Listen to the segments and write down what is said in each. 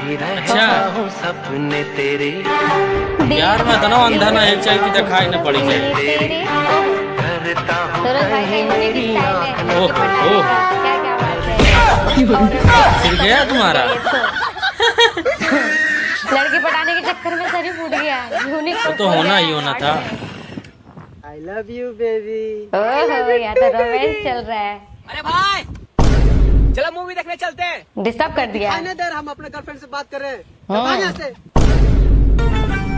अच्छा सपने तेरे यार मैं तो ना अंधा ना एक चाहिए कि दिखाई न पड़ी जाए। करता हूँ सूरज भाई का यूनिक स्टाइल है ओहो, लड़के पटाने ओहो। का। क्या क्या बात है। फिर गया तुम्हारा? लड़की पटाने के चक्कर में सर ही फूट गया। यूनिक वो तो होना ही होना था। I love you baby. ओहो यहाँ तो रोमांस चल रहा है। अरे भाई चलो मूवी देखने चलते हैं। डिस्टर्ब कर दिया। आने दे, हम अपने गर्लफ्रेंड से बात कर रहे हैं। हाँ। भाग यहाँ से।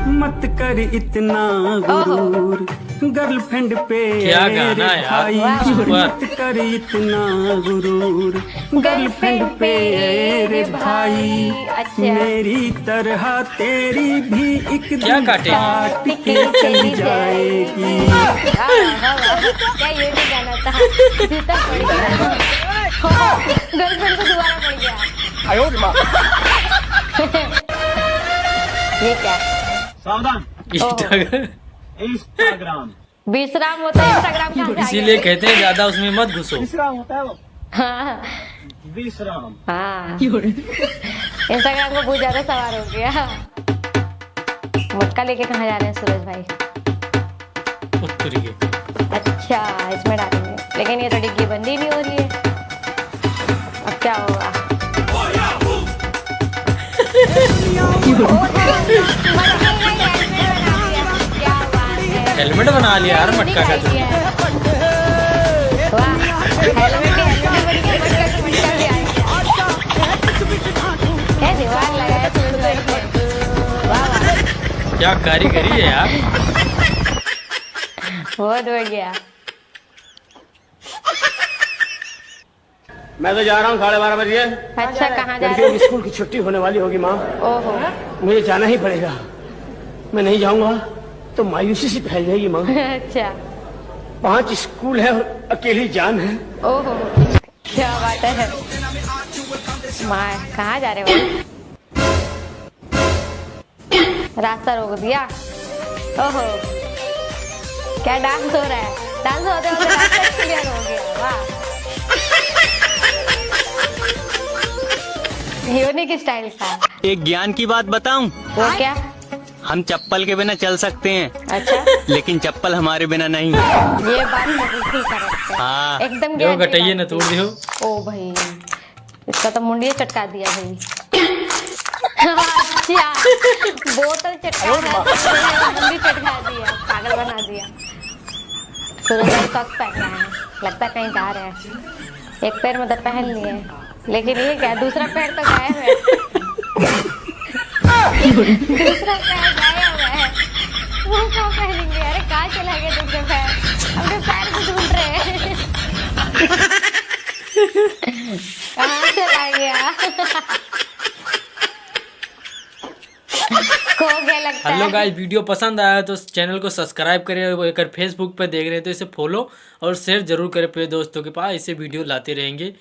मत कर इतना गुरूर गर्लफ्रेंड पे क्या गाना है यार, वाह। सुपर। मत कर इतना गुरूर गर्लफ्रेंड पे रे भाई। अच्छा मेरी तरह तेरी भी एक क्या दिन काटे? काट के चली जाएगी। वाह, वाह, वाह। क्या यूनिक गाना था। जूता पड़ गया। गर्लफ्रेंड को दोबारा पड़ गया। ये क्या सावधान इंस्टाग्राम विश्राम होता है इंस्टाग्राम कहाँ से आ इसीलिए गया? कहते हैं ज्यादा उसमें मत घुसो। विश्राम होता है वो हाँ विश्राम। हाँ इंस्टाग्राम को बहुत ज्यादा सवार हो गया। मटका लेके कहाँ जा रहे हैं सूरज भाई? उत्तरी के। अच्छा इसमें डालेंगे, लेकिन ये तो डिग्गी बंद ही नहीं हो रही है। अब क्या होगा? क्या बात है। हेलमेट बना लिया यार मटका का तुमने। वाह, हेलमेट बन गया, मटका का मटका भी आ गया। क्या दीवार लगाया सूरज भाई ने। वाह वाह, क्या कारीगरी है यार। बहुत बढ़िया। मैं तो जा रहा हूँ 12:30 बजे। अच्छा कहाँ जा रहे लड़कियों की हैं? स्कूल की छुट्टी होने वाली होगी माँ। ओहो मुझे जाना ही पड़ेगा। मैं नहीं जाऊंगा तो मायूसी से फैल जाएगी माँ। अच्छा 5 स्कूल है और अकेली जान है। ओहो क्या बात है। माँ कहाँ जा रहे हो? रास्ता रोक दिया। ओहो क्या डांस हो रहा है। डांस होते होते रास्ता क्लियर हो गया। वाह यूनिक स्टाइल था। एक ज्ञान की बात बताऊं? वो क्या? हम चप्पल के बिना चल सकते हैं, अच्छा लेकिन चप्पल हमारे बिना नहीं। ये बात तो बिल्कुल करेक्ट है। हाँ। एकदम जो ज्ञान की घटाइए बात न तोड़ की। दियो। ओ भाई इसका तो मुंडिया चटका दिया भाई। अच्छा बोतल चटका मुंडी चटका दिया, पागल बना दिया। सूरज भाई सॉक्स पहन रहा है, लगता है कहीं जा रहे हैं। एक पैर मतलब पहन लिए, लेकिन ये क्या दूसरा पैर तो गायब है। दूसरा पैर गायब है। वो क्या पहनेंगे? अरे कहाँ चला गया दूसरा पैर? अपने पैर को ढूंढ रहे हैं। कहाँ चला गया? खो गया लगता हेलो है। गाइस, वीडियो पसंद आया तो चैनल को सब्सक्राइब करें। अगर फेसबुक पे देख रहे हैं तो इसे फॉलो और शेयर जरूर करें अपने दोस्तों के पास। ऐसे वीडियो लाते रहेंगे।